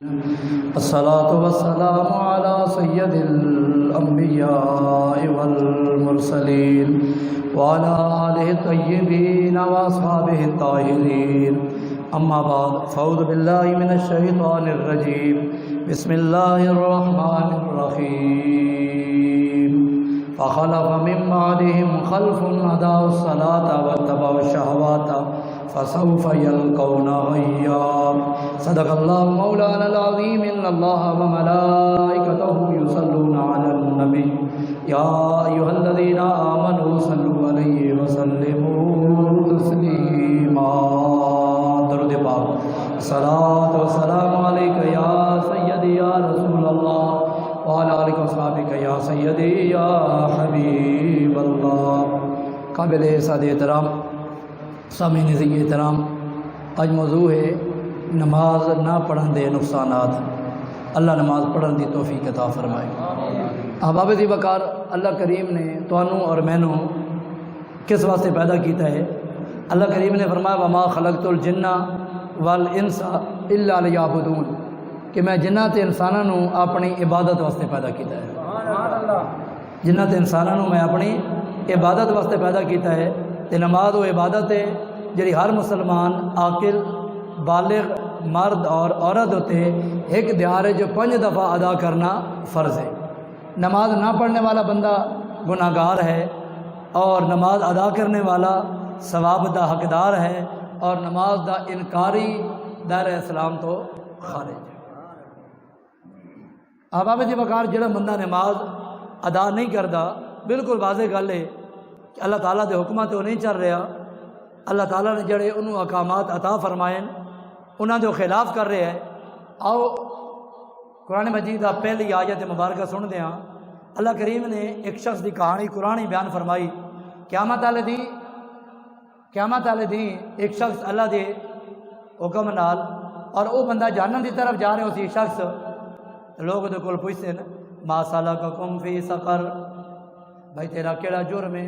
الصلاة والسلام على سيد الأنبياء والمرسلين وعلى آله الطيبين وأصحابه الطاهرين أما بعد فأعوذ بالله من الشيطان الرجيم بسم الله الرحمن الرحيم فخلف من بعدهم خلف أضاعوا الصلاة واتبعوا الشهوات فسوف يلقون غيا صدق الله مولانا العظيم إن الله وملائكته يصلون على النبي يا أيها الذين آمنوا صلوا عليه وسلموا تسليما درود پاک صلاة والسلام عليك يا سيدي يا رسول الله وعلى آلك وصحبك يا سيدي يا حبيب الله قابل سعد احترام سامعین عزیز احترام آج موضوع ہے نماز نہ پڑھن دے نقصانات۔ اللہ نماز پڑھن دی توفیق عطا فرمائے۔ احباب دی وقار اللہ کریم نے توانوں اور مینوں کس واسطے پیدا کیتا ہے؟ اللہ کریم نے فرمایا وما خلقت الجن والانس الا لیعبدون کہ میں جنات انساناں نوں اپنی عبادت واسطے پیدا کیتا ہے۔ جنات انساناں نوں میں اپنی عبادت واسطے پیدا کیتا ہے تے نماز و عبادت ہے جڑی ہر مسلمان عاقل بالغ مرد اور عورت ہوتے ایک دیہار ہے جو 5 دفعہ ادا کرنا فرض ہے۔ نماز نہ پڑھنے والا بندہ گناہ گار ہے اور نماز ادا کرنے والا ثواب دا حقدار ہے اور نماز دا انکاری دائرہ اسلام تو خارج ہے۔ احباب دی وقار جڑا بندہ نماز ادا نہیں کرتا بالکل واضح گل ہے کہ اللہ تعالیٰ دے حکمات وہ نہیں چل رہا۔ اللہ تعالیٰ نے جڑے انہوں احکامات عطا فرمائے انہاں دے خلاف کر رہے ہیں۔ آؤ قرآن مجید دا پہلی آیت مبارکہ سن دیں۔ اللہ کریم نے ایک شخص دی کہانی قرآن بیان فرمائی۔ قیامت والے دن ایک شخص اللہ دے حکم نال اور وہ بندہ جہنم دی طرف جا رہے اسی شخص لوگ دے کول پوچھتے ہیں ما سلککم فی سقر، بھائی تیرا کیڑا جرم ہے،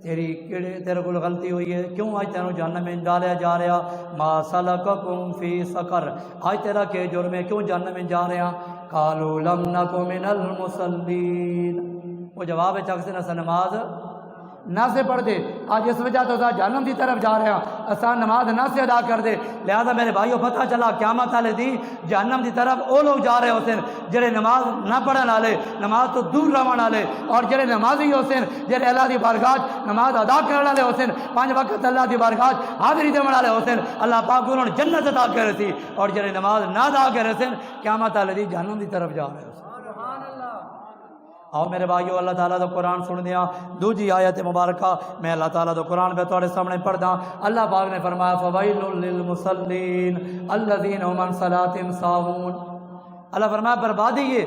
تیرے کو غلطی ہوئی ہے، کیوں آج تینوں جہنم میں ڈالیا جا رہا؟ ما سلککم فی سقر، آج تیرا کیا جرم ہے، کیوں جہنم میں جا رہا؟ قالوا لم نک من المصلین، وہ جواب ہے چاک سے نہ نماز نہ سے پڑھ دے، آج اس وجہ تو جہنم کی طرف جا رہے ہیں، اساں نماز نہ سے ادا کر دے۔ لہذا میرے بھائیوں پتہ چلا قیامت والے دن جہنم کی طرف وہ لوگ جا رہے ہوتے ہیں جڑے نماز نہ پڑھن والے، نماز تو دور رہن والے، اور جڑے نمازی ہوتے ہیں جڑے اللہ کی بارگاہ نماز ادا کرنے والے ہوتے ہیں، 5 وقت اللہ کی بارگاہ حاضری دینے والے ہوتے ہیں، اللہ پاک انہوں نے جنت عطا کر رہی تھی، اور جڑے نماز نہ ادا کر رہے ہیں قیامت والے دن جہنم کی طرف جا رہے ہوتے ہیں۔ آؤ میرے بھائیو اللہ تعالیٰ دا قرآن سن دیا۔ دوجی آیت مبارکہ میں اللہ تعالیٰ دا قرآن پہ تھوڑے سامنے پڑھدا۔ اللہ پاک نے فرمایا فویل للمصلین الذین هم عن صلاتهم ساہون، اللہ فرمایا بربادی ہے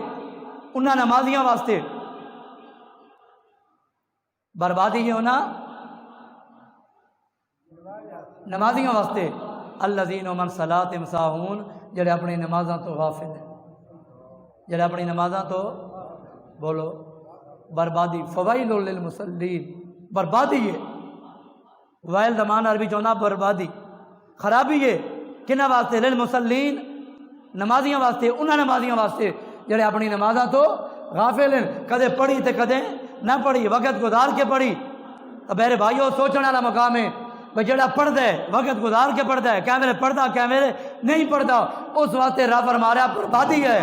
انہاں نمازیاں واسطے، بربادی ہے انہاں نمازیاں واسطے الذین هم عن صلاتهم ساہون، جڑے اپنی نمازاں تو غافل ہیں، جڑے اپنی نمازاں تو بولو بربادی۔ فویل للمصلین، بربادی ہے، ویل دمان عربی چونا بربادی خرابی ہے کنہ واسطے؟ للمصلین، نمازیاں واسطے، انہاں نمازیاں واسطے جڑے اپنی نمازاں تو غافل ہیں، کدے پڑھی تے کدے نہ پڑھی، وقت گزار کے پڑھی۔ اب میرے بھائیوں سوچنے والا مقام ہے بھائی جڑا پڑھتا ہے وقت گزار کے پڑھتا ہے، کیا میرے پڑھتا کیا میرے نہیں پڑھتا، اس واسطے رب فرمایا بربادی ہے۔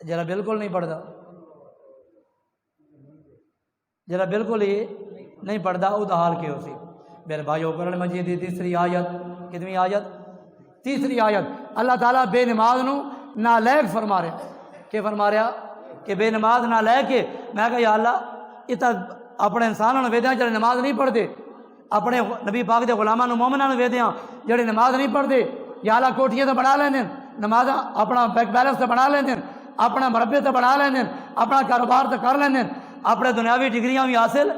جرا بالکل نہیں پڑھتا، جرا بالکل ہی نہیں پڑھتا، وہ حال کیا ہو سی؟ میرے بھائیو قرآن مجید دی تیسری آیت، کتنی آیت؟ تیسری آیت، اللہ تعالیٰ بے نماز نو نالائق فرما رہا۔ کہ فرما رہا کہ بے نماز نالائق ہے۔ میں کہا یا اللہ یہ تو اپنے انسانوں نے ویدیاں جڑے نماز نہیں پڑھتے، اپنے نبی پاک دے غلاماں نو مومناں نو ویدیاں جڑے نماز نہیں پڑھتے، یا اللہ کوٹھیاں تو بنا لیندے نماز، اپنا بینک بیلنس تو بنا لیندے، اپنا مربے تو بنا لیندے، اپنا کاروبار تو کر لیندے، اپنے دنیاوی ڈگریاں بھی حاصل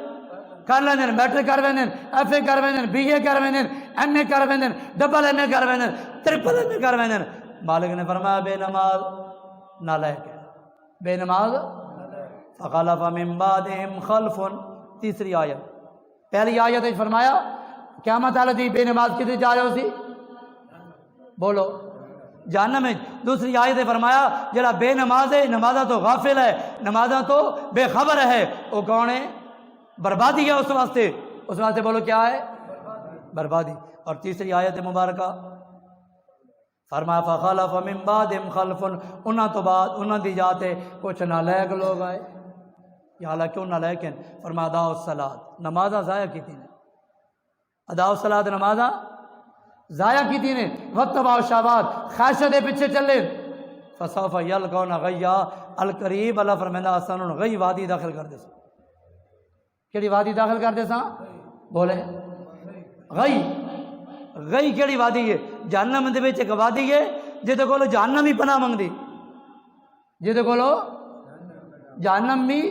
کر لیندے، میٹرک کر ویندے، ایف اے کر ویندے، بی اے کر ویندے، ایم اے کر ویندے، ڈبل ایم اے کر ویندے، ٹرپل ایم اے کر ویندے۔ مالک نے فرمایا بے نماز نالائق ہے، بے نماز۔ فخلف من بعدهم خلف، تیسری آیت، پہلی آیت فرمایا قیامت والے دی بے نماز کدھر جا رہے ہو سی؟ بولو جہنم میں۔ دوسری آیت نے فرمایا جڑا بے نماز ہے، نمازہ تو غافل ہے، نمازہ تو بے خبر ہے، وہ کون ہے؟ بربادی ہے اس واسطے بولو کیا ہے؟ بربادی۔ اور تیسری آیت مبارکہ فرمایا فخلف من بعدہم خلف، انہاں تو بعد انہاں دی جاتے کچھ نالائق لوگ آئے۔ یا اللہ کیوں نالائق ہیں؟ فرمایا ادا الصلاۃ، نمازاں ضائع کی تھی نے، ادا الصلاۃ نمازاں ضائع کی تھی نے، واتبعوا الشہوات، خواہشوں دے پیچھے چلے، فسوف یلقون غیا، القریب اللہ فرمائندا آسان غی وادی داخل کر دے سا۔ کیڑی وادی داخل کر دے سا؟ بولے غی کیڑی وادی ہے؟ جہنم دے وچ ایک وادی ہے جہدے کولو جہنم ہی پناہ منگدی، جہدے کولو جہنم بھی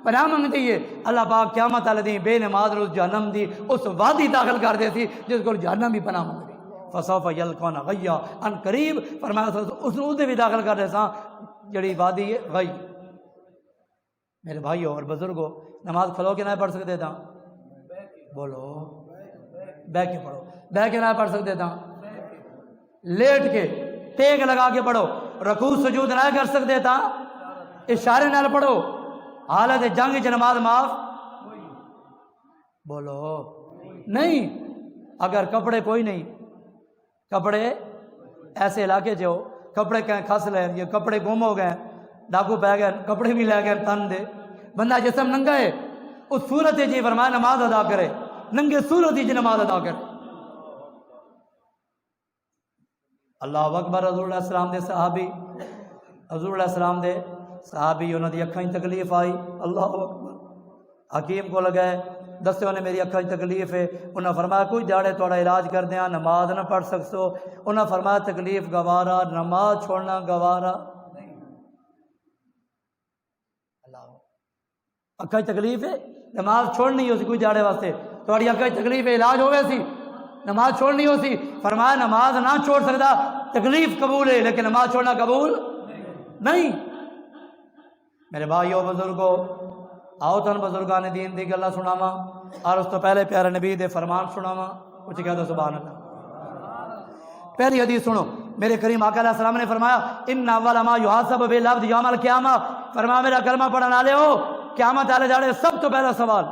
پناہ منگتی ہے۔ اللہ پاک قیامت والے دن بے نماز روز جہنم دی اس وادی داخل کر دے سی جس کو جہنم بھی پناہ منگتی، فسوف یلقون غیا، ان قریب فرمایا اس نو بھی داخل کر دے سا جڑی وادی ہے غی۔ میرے بھائیو اور بزرگو، نماز کھلو کے نہ پڑھ سکتے تھا؟ بولو بہ کے پڑھو، بہ کے نہ پڑھ سکتے تھا؟ لیٹ کے ٹیک لگا کے پڑھو، رکوع سجود نہ کر سکتے تھا؟ اشارے نال پڑھو، حالت جنگ چ نماز معاف؟ بولو نہیں۔ اگر کپڑے کوئی نہیں، کپڑے ایسے علاقے جو کپڑے کہیں کھس لیں، یہ کپڑے گم ہو گئے، ڈاکو پہ گئے، کپڑے بھی لے گئے تن دے، بندہ جسم ننگا ہے، اس صورت جی فرمایا نماز ادا کرے، ننگے صورت جی نماز ادا کرے۔ اللہ اکبر۔ حضور علیہ السلام دے صحابی، حضور علیہ السلام دے صحابی انہوں دی اکھاں تکلیف آئی، اللہ اکبر، حکیم کو لگائے دسے انہیں میری اکھاں تکلیف ہے، انہوں نے فرمایا کوئی جاڑے تھوڑا علاج کر دیا، نماز نہ پڑھ سکسو، انہوں نے فرمایا تکلیف گوارا، نماز چھوڑنا گوارا نہیں۔ اکھاں تکلیف ہے، نماز چھوڑنی ہو سی کوئی جاڑے واسطے، تھوڑی اکھاں تکلیف ہے، علاج ہوئے سی، نماز چھوڑنی ہو سی، فرمایا نماز نہ چھوڑ سکتا، تکلیف قبول ہے لیکن نماز چھوڑنا قبول نہیں۔ میرے بھائیو بزرگو، آؤ تن بزرگان دین دی گلا سناواں، اور اس تو پہلے پیارے نبی دے فرمان سناواں، کچھ کہہ دو سبحان اللہ۔ پہلی حدیث سنو، میرے کریم آقا علیہ السلام نے فرمایا ان اول ما یحاسب به العبد یوم القیامہ، فرمایا میرا کلمہ پڑھنے والے ہو، قیامت والے داڑے سب تو پہلا سوال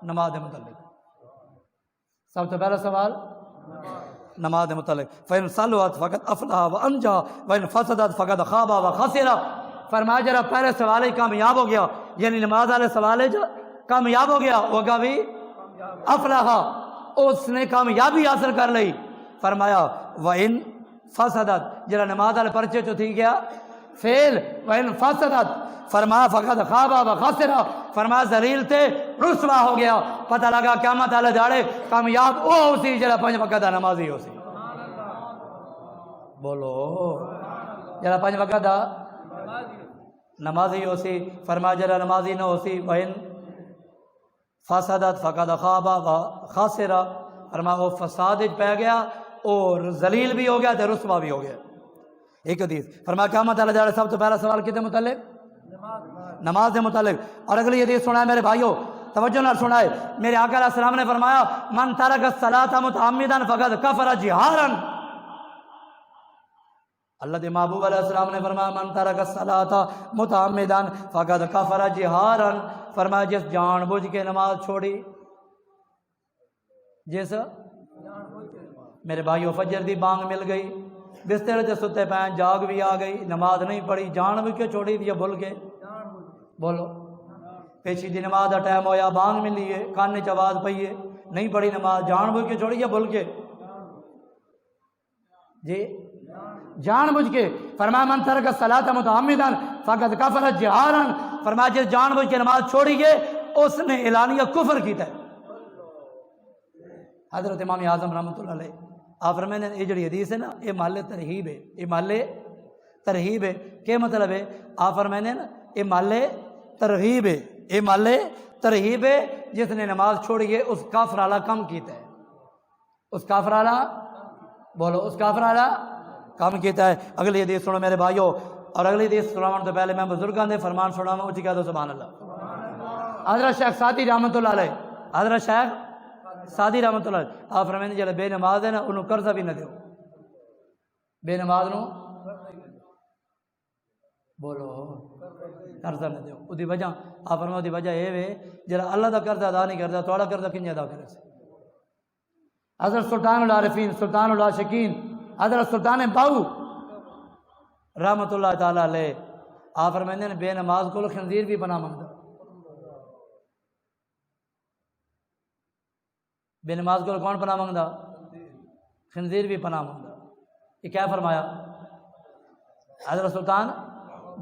نماز کے متعلق، سب تو پہلا سوال نماز کے متعلق، فإن صلحت فقد افلح وانجا وإن فسدت فقد خاب وخسر۔ فرمایا جرا پہلے سوال ہی کامیاب ہو گیا، یعنی نماز والے سوال جو کامیاب ہو گیا، وہ کا بھی افلح، اس نے کامیابی حاصل کر لی۔ فرمایا وإن فسدت، جرا نماز والے پرچے چو تھی گیا فیل، وإن فسدت فرمایا فقد خاب وخسر، فرمایا ذلیل تے رسوا ہو گیا۔ پتہ لگا قیامت والے داڑے کامیاب وہ اسی جڑا 5 وقت دا نمازی ہو سی، بولو جڑا 5 وقت دا نمازی ہو سی، فرمایا جڑا نمازی نہ ہو سی وإن فسدت فقد خاب وخسر، فرمایا وہ فساد پہ گیا اور ذلیل بھی ہو گیا تے رسوا بھی ہو گیا۔ ایک حدیث فرمایا قیامت والے داڑے سب تو پہلا سوال کتے متعلق؟ نماز کے متعلق۔ اور اگلی حدیث سنا ہے میرے بھائیو، توجہ نال سنا ہے، میرے آقا علیہ السلام نے فرمایا من ترک الصلاۃ متعمدا فقد کفر جہارا، اللہ دے محبوب علیہ السلام نے فرمایا من ترک الصلاۃ متعمدا فقد کفر جہارا، فرمایا جس جان بوجھ کے نماز چھوڑی، جس میرے بھائیو فجر دی بانگ مل گئی، بستر تے ستے پین جاگ بھی آ گئی، نماز نہیں پڑھی، جان بوجھ کے چھوڑی یا بھول کے؟ بولو پیشی دی نماز دا ٹائم ہویا، بانگ ملی ہے، کان چ آواز پئی ہے، نہیں پڑھی نماز، جان بوجھ کے چھوڑی یا بھول کے؟ جی جان بوجھ کے۔ فرمایا من ترک الصلاۃ متعمدا فقد کفر جہارا، فرمایا جس جان بوجھ کے نماز چھوڑی ہے اس نے اعلانیہ کفر کیتا ہے۔ حضرت امام اعظم رحمۃ اللہ علیہ آپ فرماتے ہیں یہ جڑی حدیث ہے نا یہ محل ترہیب ہے، یہ محل ترہیب ہے۔ کیا مطلب ہے؟ آپ فرماتے ہیں نا یہ محل ترغیب ہے، یہ محل ترہیب ہے، جس نے نماز چھوڑی ہے اس کافر والا کم کیتا ہے، اس کافر والا، بولو اس کافر والا کام کیتا ہے۔ اگلی حدیث سنو میرے بھائیو، اور اگلی حدیث سناؤں تو پہلے میں بزرگاں دے فرمان سناواں، اونچی کہہ دو سبحان اللہ۔ حضرت شیخ سعدی رحمۃ اللہ علیہ، حضرت شیخ سعدی رحمۃ اللہ علیہ آپ فرمائیں جڑا بے نماز ہے نا انہوں قرضہ بھی نہ دیو، بے نماز نو بولو قرضہ نہ دیو. وہ وجہ آپ فرماؤ دی وجہ یہ ہے جڑا اللہ دا قرضہ ادا نہیں کرتا تھوڑا قرضہ کن ادا کرے سے. حضرت سلطان العارفین سلطان العاشقین حضرت سلطان باؤ رحمت اللہ تعالیٰ علیہ آپ فرماندے نے بے نماز کو خنزیر بھی پناہ منگتا. بے نماز کو کون پناہ منگتا؟ خنزیر بھی پناہ منگتا. یہ کیا فرمایا حضرت سلطان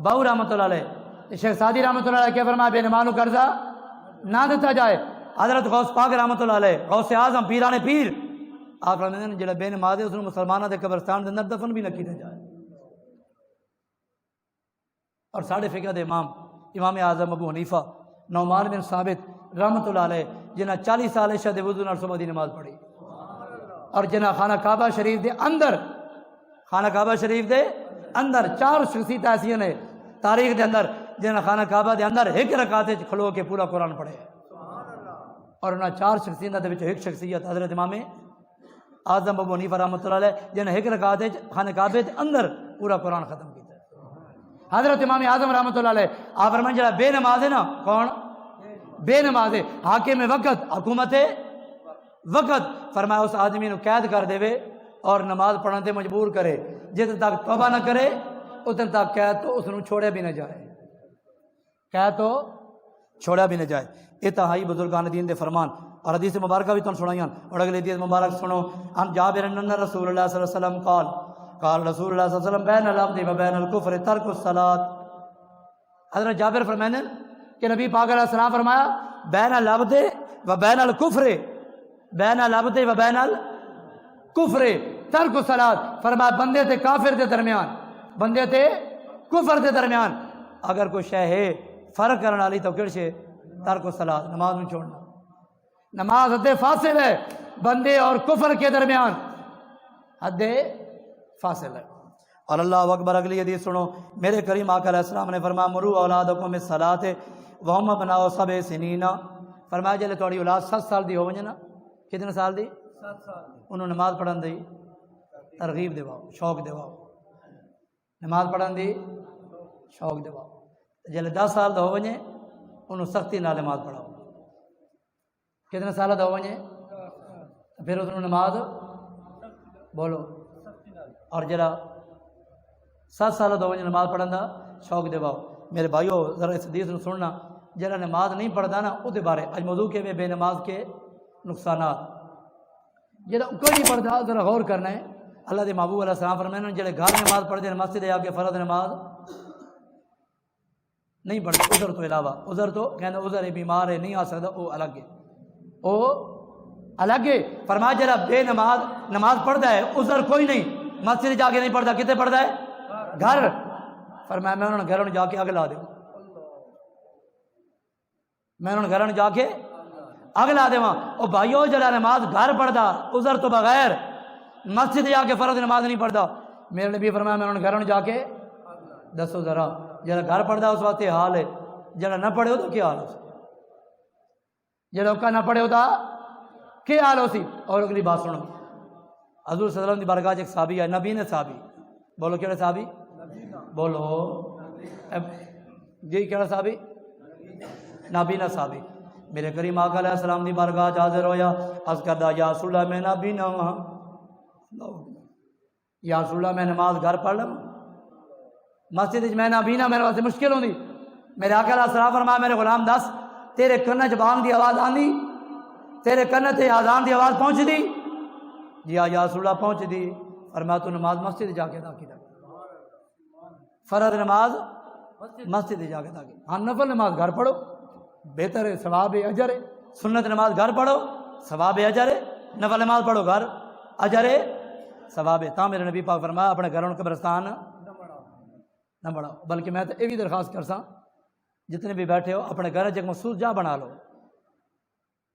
باؤ رحمت اللہ علیہ. شیخ سعدی رحمت اللہ علیہ کیا فرمایا؟ بے نماز کو قرضہ نہ دیتا جائے. حضرت غوث پاک رحمت اللہ علیہ غوث اعظم پیران پیر آپ فرماندے نے جڑا بے نماز ہے اس نے مسلمانوں کے قبرستان کے اندر دفن بھی نہ کیتا جائے. اور ساڑھے فقہ دے امام امام اعظم ابو حنیفہ نعمان بن ثابت رحمت اللہ علیہ جنہاں 40 سال عشاء دے وضو نال صبح دی نماز پڑھی اور جنہاں خانہ کعبہ شریف دے اندر خانہ کعبہ شریف دے اندر 4 شخصیت ایسی نے تاریخ دے اندر جنہاں خانہ کعبہ دے اندر ایک رکعت وچ کھلو کے پورا قرآن پڑھے. اور انہاں 4 شخصیتاں دے وچ ایک شخصیت حضرت امام اعظم ابو حنیفہ رحمۃ اللہ علیہ جنہاں ایک رکعت وچ خانہ کعبے دے اندر پورا قرآن ختم کیتا. حضرت امام اعظم رحمۃ اللہ علیہ آپ فرمائیں جڑا بے نماز ہے نا کون بے نماز ہے حاکم وقت حکومت وقت فرمایا اس آدمی نو قید کر دے اور نماز پڑھنے تے مجبور کرے. جتنے تک توبہ نہ کرے اتنے تک قید تو اس نو چھوڑے بھی نہ جائے قید تو چھوڑا بھی نہ جائے. یہ تہائی بزرگان دین دے فرمان اور حدیث مبارکہ بھی تم سنائیاں. اور اگلی حدیث مبارک سنو ان جابر ان رسول اللہ صلی اللہ علیہ وسلم قال رسول اللہ صلی اللہ علیہ وسلم بین العبد و بین الکفر ترک الصلاۃ. حضرت جابر فرماتے ہیں کہ نبی پاک علیہ السلام فرمایا بین العبد و بین الکفر بین العبد و بین الکفر ترک الصلاۃ. فرمایا بندے تے کافر دے درمیان بندے تے کفر دے درمیان اگر کوئی شے ہے فرق کرنے والی تو کہڑی شے ترک الصلاۃ نماز میں چھوڑنا. نماز حد فاصل ہے بندے اور کفر کے درمیان حد فاصل ہے. اور اللہ اکبر. اگلی حدیث سنو میرے کریم آقا علیہ السلام نے فرمایا مرو اولادکم بالصلاۃ وهم ابناء 7 سنین. فرمایا جلے تھوڑی اولاد 7 سال دی ہو ونجے نا کتنے سال دی 7 سال انہوں نماز پڑھن دی ترغیب دیواؤ شوق دیواؤ نماز پڑھن دی شوق دیواؤ. جلے 10 سال دا ہو ونجے انہوں سختی نال نماز پڑھاؤ. کتنے سال دا ہو ونجے پھر اس نماز بولو. اور جرا 7 سال دا ہو ونجے نماز پڑھن دا شوق دیواؤ. میرے بھائیو ذرا اس حدیث نو سننا جرا نماز نہیں پڑھتا نا وہ بارے اج موضوع کے بے نماز کے نقصانات جڑا کوئی نہیں پڑھتا ذرا غور کرنا ہے. اللہ دے محبوب علیہ السلام فرمانے جڑے گھر نماز پڑھتے ہیں مسجد آ کے فرض نماز نہیں پڑھتے عذر تو علاوہ عذر تو کہنا عذر ہے بیمار ہے نہیں آ سکتا وہ الگ ہے وہ الگ ہے. فرمایا جڑا بے نماز پڑھتا ہے عذر کوئی نہیں مسجد جا کے نہیں پڑھتا کتنے پڑھتا ہے گھر. فرمایا میں انہوں نے گھروں جا کے اگ لا دوں میں انہوں نے گھروں جا کے اگ لا دوں. او بھائیو جڑا نماز گھر پڑھتا عذر تو بغیر مسجد جا کے فرض نماز نہیں پڑھتا میرے نبی فرمایا میں انہوں نے گھروں جا کے دسو ذرا جڑا گھر پڑھتا اس وقت حال ہے جڑا نہ پڑھے ہو تو کیا حال ہو سی جڑا کا نہ پڑھے ہوتا کیا حال ہو سی. اور اگلی بات سنو حضور صلی اللہ علیہ وسلم کی بارگاہ ایک صحابی ہے نبی نے صحابی بولو کہڑا صحابی بولو جی کہڑا صحابی نابینا صحابی. میرے کریم آقا علیہ السلام دی بارگاہ حاضر ہویا عرض کردا یا رسول اللہ میں نابینا ہاں یا رسول اللہ میں نماز گھر پڑھ لوں مسجد میں نابینا میرے واسطے مشکل ہوندی. میرے آقا علیہ السلام فرمایا میرے غلام دس تیرے کن چ بانگ دی آواز آندی تیرے کن تے اذان دی آواز پہنچ دی جی یا رسول اللہ پہنچ دی. فرمایا تو نماز مسجد جا کے ادا کی فرض نماز مسجد جا کے ادا کی. ہاں نفل نماز گھر پڑھو بہتر ہے ثواب اجر ہے. سنت نماز گھر پڑھو ثواب اجر ہے. نفل نماز پڑھو گھر اجر ہے ثواب ہے. تا میرے نبی پاک فرمایا اپنے گھروں قبرستان نہ بڑھاؤ. بلکہ میں تو یہ بھی درخواست کرساں جتنے بھی بیٹھے ہو اپنے گھر ایک مخصوص جا بنا لو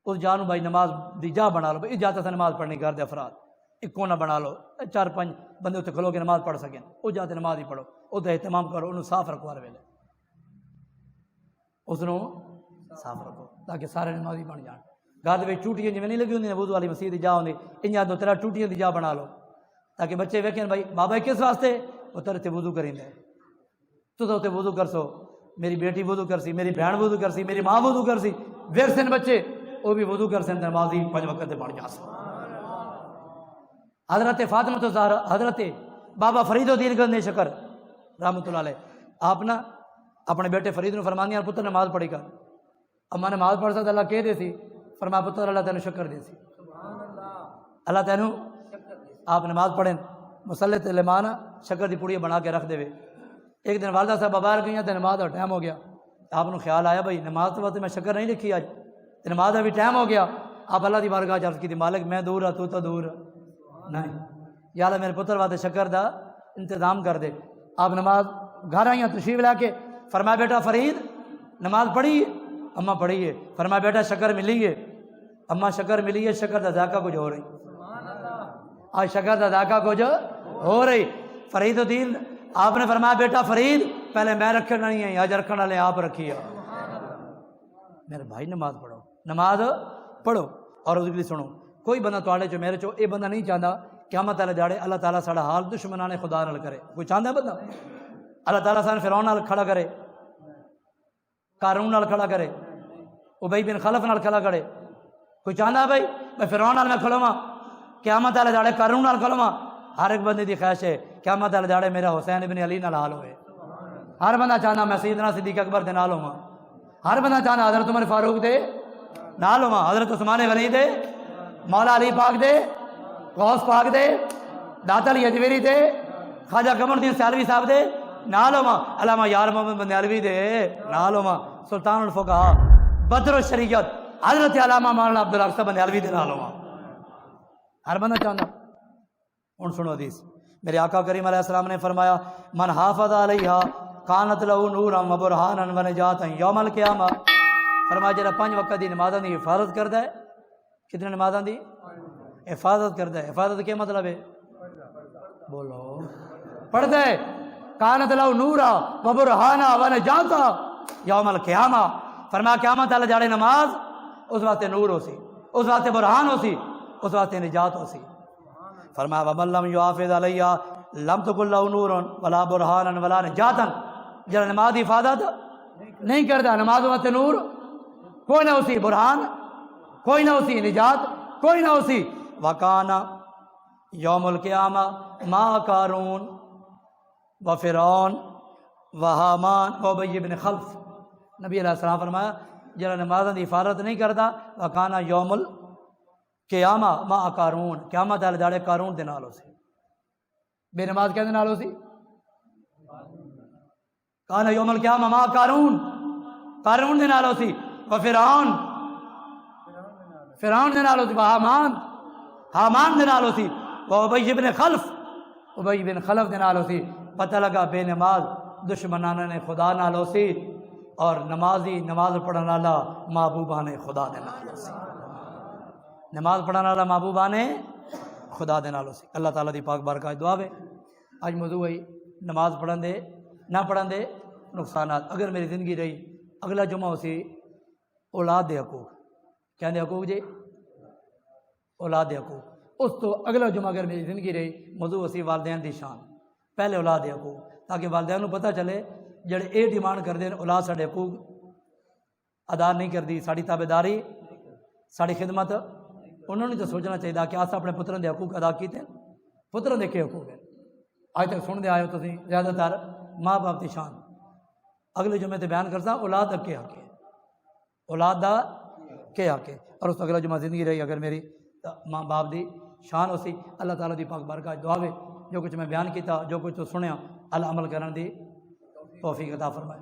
اس جا بھائی نماز دی جا بنا لو. اس جاتے سے نماز پڑھنی گھر دے افراد ایک کونا بنا لو 4-5 بندے اتنے کھلو کے نماز پڑھ سکیں اس جاتے نماز ہی پڑھو وہ اہتمام کرو انہوں صاف رکھو ہر ویلے اس نو صاف رکھو تاکہ سارے نمازی بن جان. گھر میں ٹوٹیاں جی نہیں لگی ہوندی وضو والی مسجد جا ہوندی انجا 2-3 ٹوٹیاں دی جا بنا لو تاکہ بچے ویکھیں بھائی بابا کس واسطے وہ تیرے تے وضو کریں دے تو وضو کر سو، میری بیٹی وضو کر سی، میری بہن وضو کر سی، میری ماں وضو کر سی، ویرسن بچے وہ بھی وضو کر سن نمازی 5 وقت بن جا سو۔ حضرت فاطمہ زہرا، حضرت بابا فرید الدین گنج شکر رحمۃ اللہ علیہ، آپ نا اپنے بیٹے فرید نے فرمایا پتر نماز پڑھی کر، اما نماز پڑھ سکتا اللہ کہہ دے سی، فرمایا پتر اللہ تینوں شکر دے سی، اللہ تینوں آپ نماز پڑھیں مسلح تے لمانا شکر دی پڑی بنا کے رکھ دے۔ ایک دن والدہ صاحب باہر گئی تو نماز کا ٹائم ہو گیا، آپ کو خیال آیا بھائی نماز تو وقت میں شکر نہیں لکھی آج، نماز کا بھی ٹائم ہو گیا، آپ اللہ دی بارگاہ عرض کی تھی مالک میں دور ہاں تو دور نہیں، یا اللہ میرے پتر واسطے شکر دا انتظام کر دے۔ آپ نماز گھر آئیاں تشریف لا کے فرمایا بیٹا فرید نماز پڑھی ہے؟ اماں پڑھی ہے۔ فرمایا بیٹا شکر ملی ہے؟ اماں شکر ملی ہے، شکر دا ذائقہ کچھ ہو رہی، آج شکر دا ذائقہ کچھ ہو رہی۔ فرید الدین آپ نے فرمایا بیٹا فرید پہلے میں رکھنا نہیں ہے، آج رکھنے والے آپ رکھیے۔ میرے بھائی نماز پڑھو، نماز پڑھو اور اس کے لیے سنو۔ کوئی بندہ تواڈے چو میرے چو یہ بندہ نہیں چاہتا قیامت والے جاڑے اللہ تعالیٰ ساڑا حال دشمنان خدا نال کرے، کوئی چاہتا ہے بندہ اللہ تعالیٰ سان فرعون نال کھڑا کرے، قارون نال کھڑا کرے، ابی بن خلف نال کھڑا کرے؟ کوئی چاہتا ہے بھائی میں فرعون نال میں کھڑواں قیامت والے جاڑے قارون نال کھڑواں؟ ہر ایک بندے دی خواہش ہے قیامت والے جاڑے میرا حسین ابن علی نال حال ہوئے۔ ہر بندہ چاہتا میں سیدنا صدیق اکبر دے نال ہوواں، ہر بندہ چاہتا حضرت عمر فاروق دے نال ہوواں، حضرت عثمان غنی دے، مولا علی پاک دے، غوث پاک دے، داتا علی اجمیری دے، خواجہ قمر الدین سیالوی صاحب دے نال ہوواں، علامہ یار محمد بندیالوی دے نال ہوواں، سلطان الفقہاء بدر الشریعت حضرت علامہ مولانا عبدالحق بندیالوی دے نال ہوواں۔ ہر بندہ چاہتا۔ ہن سنو حدیث، میرے آقا کریم علیہ السلام نے فرمایا من حافظ علیہا کانت لہ نورا و برہانا و نجاتا یوم القیامہ۔ فرمایا جڑا 5 وقت دی نمازاں دی حفاظت کردا ہے، کتنے نمازاں دی حفاظت کردا ہے، حفاظت کیا مطلب ہے؟ بولو پڑھتا ہے، کانت لہ نورا و برہانا و نجاتا یوم القیامہ۔ فرمایا قیامت والے جاڑے نماز اس واسطے نور ہو سی، اس واسطے برہان ہو سی، اس واسطے نجات ہو سی۔ فرمایا ومن لم یحافظ علیہ لم تکن لہ نور ولا برہان ولا نجاتا، جڑا نماز کی حفاظت نہیں کرتا نماز واسطے نور کوئی نہ اسی، برہان کوئی نہ اسی، نجات کوئی نہ اسی۔ وکانا یوم القیامہ ما قارون و فرعون و حامان و ابی بن خلف۔ نبی علیہ السلام فرمایا جڑا نماز کی حفاظت نہیں کرتا وکانا یوم القیامہ ما قارون، قیامت والے جاڑے قارون دے نال ہو سی۔ بے نماز کہندے نال ہو سی، کانا یوم القیامہ ما قارون، قارون دے نال ہو سی، و فرعون، فرعون دے نال ہو سی، و حامان، حامان دے نال ہو سی، و ابی بن خلف، ابی بن خلف دے نال ہو سی۔ پتہ لگا بے نماز دشمنان نے خدا نال ہو سی، اور نمازی نماز پڑھن والا محبوبان خدا دے نال ہو سی، نماز پڑھن والا محبوبان خدا دے نال ہو سی۔ اللہ تعالیٰ دی پاک بارگاہ دعا ہے۔ اج موضوع ہے نماز پڑھن دے نہ پڑھن دے نقصانات۔ اگر میری زندگی رہی اگلا جمعہ ہو سی اولاد دے حقوق، کیا دے حقوق جی؟ اولاد دے حقوق۔ اس تو اگلا جمعہ اگر میری زندگی رہی موضوع اسی والدین دی شان، پہلے اولاد دے حقوق، تاکہ والدین کو پتہ چلے جڑے اے ڈیمانڈ کر دیں اولاد ساڈے حقوق ادا نہیں کردی، ساڑی تابے داری ساڑی خدمت، انہوں نے تو سوچنا چاہیے کہ آسا اپنے پتروں دے حقوق ادا کیتے، پتروں دے کے حقوق ہیں۔ آج تک سن دے آئے ہو تسی زیادہ تر ماں باپ دی شان، اگلے جمعے تے بیان کرتا اولاد دا کے حق ہے، اولاد دا کے حق ہے۔ اور اس تو اگلا جمعہ زندگی رہی اگر میری ماں باپ دی شان ہو سی۔ اللہ تعالیٰ دی پاک بارگاہ دعا ہے جو کچھ میں بیان کیتا، جو کچھ تو سنیا اللہ عمل کرن دی توفیق عطا فرمائے۔